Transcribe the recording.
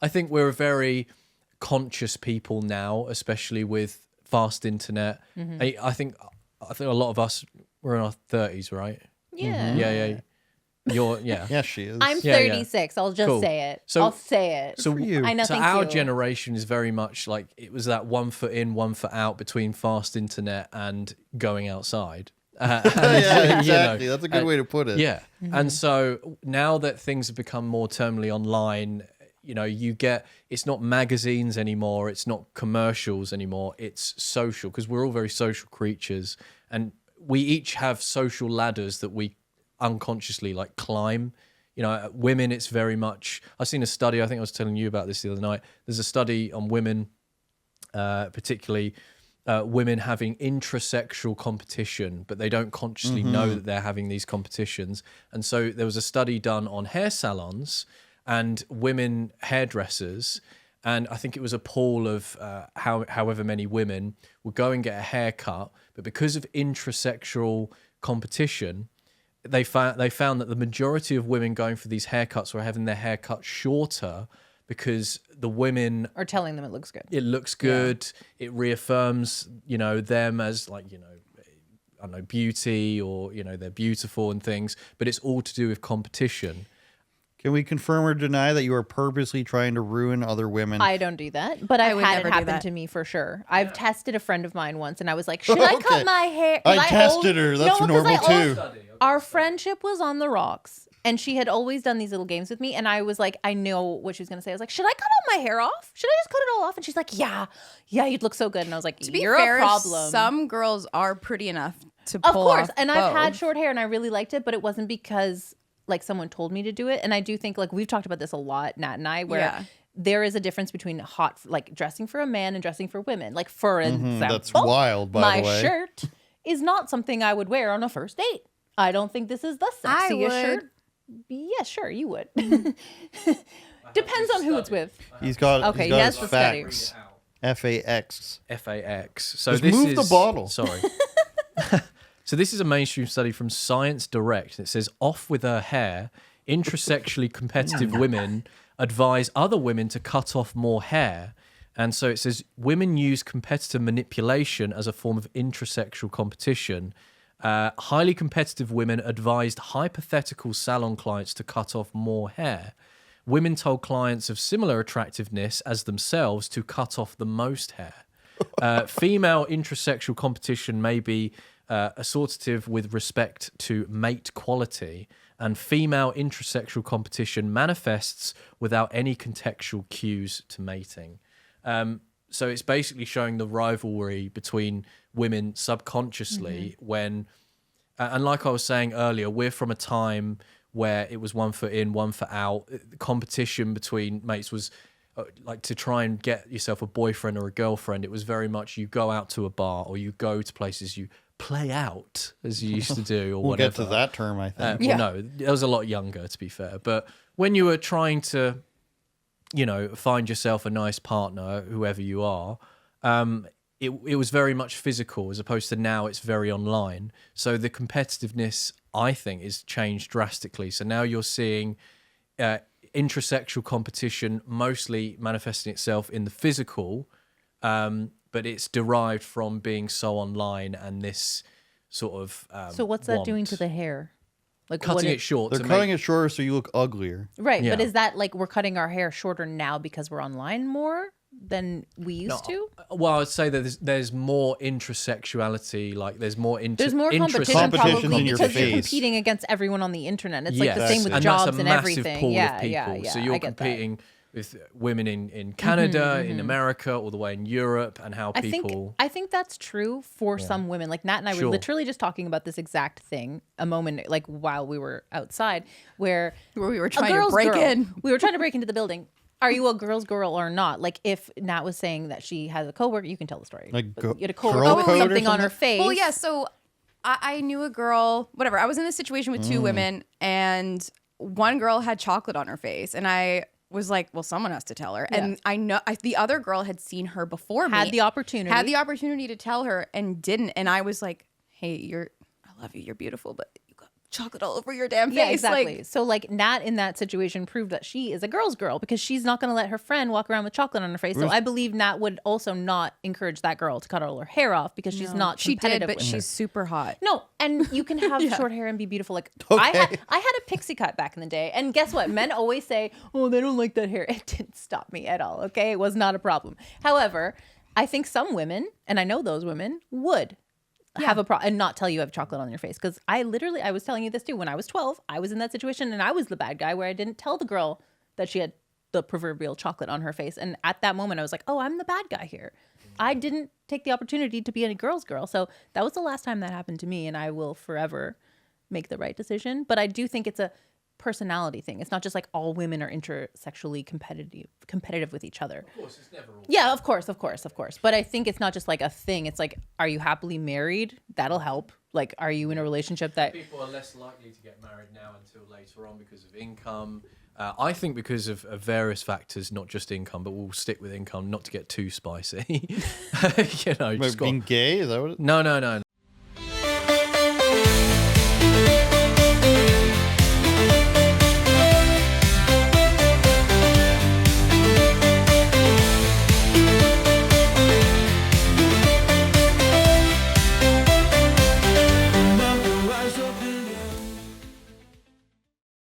I think we're a very conscious people now, especially with fast internet. I think a lot of us, we're in our 30s, right? Yeah. Yeah. Yeah, she is. I'm Yeah, 36. I'll just Cool. say it. So- I'll say it. So for you. I know. So thank our you. generation is very much like it was that 1 foot in, 1 foot out between fast internet and going outside. Yeah, You exactly. know, That's a good way to put it. Yeah. And so now that things have become more terminally online, you know, it's not magazines anymore, it's not commercials anymore, it's social, because we're all very social creatures, and we each have social ladders that we unconsciously like climb. You know, women, it's very much, I've seen a study, I think I was telling you about this the other night. There's a study on women, particularly women having intrasexual competition, but they don't consciously know that they're having these competitions. And so there was a study done on hair salons and women hairdressers, and I think it was a pool of however many women would go and get a haircut, but because of intrasexual competition, they found that the majority of women going for these haircuts were having their hair cut shorter because the women Or telling them it looks good. it looks good. It reaffirms, you know, them as like, you know, I don't know, beauty, or, you know, they're beautiful and things, but it's all to do with competition. Can we confirm or deny that you are purposely trying to ruin other women? I don't do that, but I've would had never it do happen that. to me for sure. I've tested a friend of mine once, and I was like, "Should I cut Okay. my hair?" 'Cause I tested her. That's 'cause normal, too. Our friendship was on the rocks, and she had always done these little games with me, and I was like, I know what she was gonna say. I was like, "Should I cut all my hair off? Should I just cut it all off?" And she's like, "Yeah, you'd look so good." And I was like, To be "You're fair, a problem." some girls are pretty enough to Of pull course, off and I've had both. short hair, and I really liked it, but it wasn't because like someone told me to do it. And I do think like we've talked about this a lot, Nat and I, where Yeah. there is a difference between like dressing for a man and dressing for women. Like for example, That's wild, by my the way. shirt is not something I would wear on a first date. I don't think this is the I sexiest would. shirt. Yeah, sure, you would. Depends on who it's with. He's got, Okay, he's got he has his the study. facts. FAX. FAX. So Just this move is the bottle. Sorry. So this is a mainstream study from Science Direct. It says, off with her hair, intrasexually competitive women advise other women to cut off more hair. And so it says, women use competitive manipulation as a form of intrasexual competition. Highly competitive women advised hypothetical salon clients to cut off more hair. Women told clients of similar attractiveness as themselves to cut off the most hair. Female intrasexual competition may be assortative with respect to mate quality, and female intrasexual competition manifests without any contextual cues to mating. So it's basically showing the rivalry between women subconsciously when, and like I was saying earlier, we're from a time where it was 1 foot in, 1 foot out. The competition between mates was like to try and get yourself a boyfriend or a girlfriend. It was very much you go out to a bar or you go to places, you play out as you used to do, or We'll whatever. get to that term, I think. Well, no, I was a lot younger, to be fair. But when you were trying to, you know, find yourself a nice partner, whoever you are, it was very much physical, as opposed to now it's very online. So the competitiveness, I think, is changed drastically. So now you're seeing intrasexual competition mostly manifesting itself in the physical, but it's derived from being so online and this sort of So what's that doing want. to the hair? Like Cutting it short. They're to cutting make, it shorter so you look uglier. Right, but Yeah. is that like we're cutting our hair shorter now because we're online more than we used to? Well, I'd say that there's more intrasexuality. Like there's more There's more competition Competition's probably in your because you're face. competing against everyone on the internet. It's like the Yes, same with and jobs that's a and massive everything. pool Yeah, of people. yeah. So you're I get that. competing with women in Canada, in America, all the way in Europe, and how people. I think that's true for some women. Like Nat and I were Sure. literally just talking about this exact thing a moment, like while we were outside, where we were a trying to girl's break girl- in. We were trying to break into the building. Are you a girl's girl or not? Like if Nat was saying that she has a coworker, you can tell the story. Like But go- you had a girl coworker with code or something on her something? face. Well, yeah. So I knew a girl. Whatever. I was in this situation with two women, and one girl had chocolate on her face, and I was like, "Well, someone has to tell her." Yeah. And I know the other girl had seen her before me, Had the opportunity. had the opportunity to tell her, and didn't. And I was like, "Hey, I love you. You're beautiful, but you got chocolate all over your damn face. Yeah, exactly. Like, So like Nat in that situation proved that she is a girl's girl because she's not going to let her friend walk around with chocolate on her face. So I believe Nat would also not encourage that girl to cut all her hair off because she's not she did, competitive but with her. she's super hot. No, and you can have short hair and be beautiful. Like I had a pixie cut back in the day, and guess what? Men always say, "Oh, they don't like that hair." It didn't stop me at all. Okay, it was not a problem. However, I think some women, and I know those women, would have a problem and not tell you have chocolate on your face. Because I was telling you this too. When I was 12, I was in that situation, and I was the bad guy where I didn't tell the girl that she had the proverbial chocolate on her face. And at that moment, I was like, "Oh, I'm the bad guy here." I didn't take the opportunity to be a girl's girl. So that was the last time that happened to me, and I will forever make the right decision. But I do think it's a personality thing. It's not just like all women are intersexually competitive with each other. Of course, it's never all. Yeah, of course. But I think it's not just like a thing. It's like, are you happily married? That'll help. Like, are you in a relationship that... People are less likely to get married now until later on because of income. I think because of various factors, not just income, but we'll stick with income, not to get too spicy. You know, just Being gay? Is that what it No.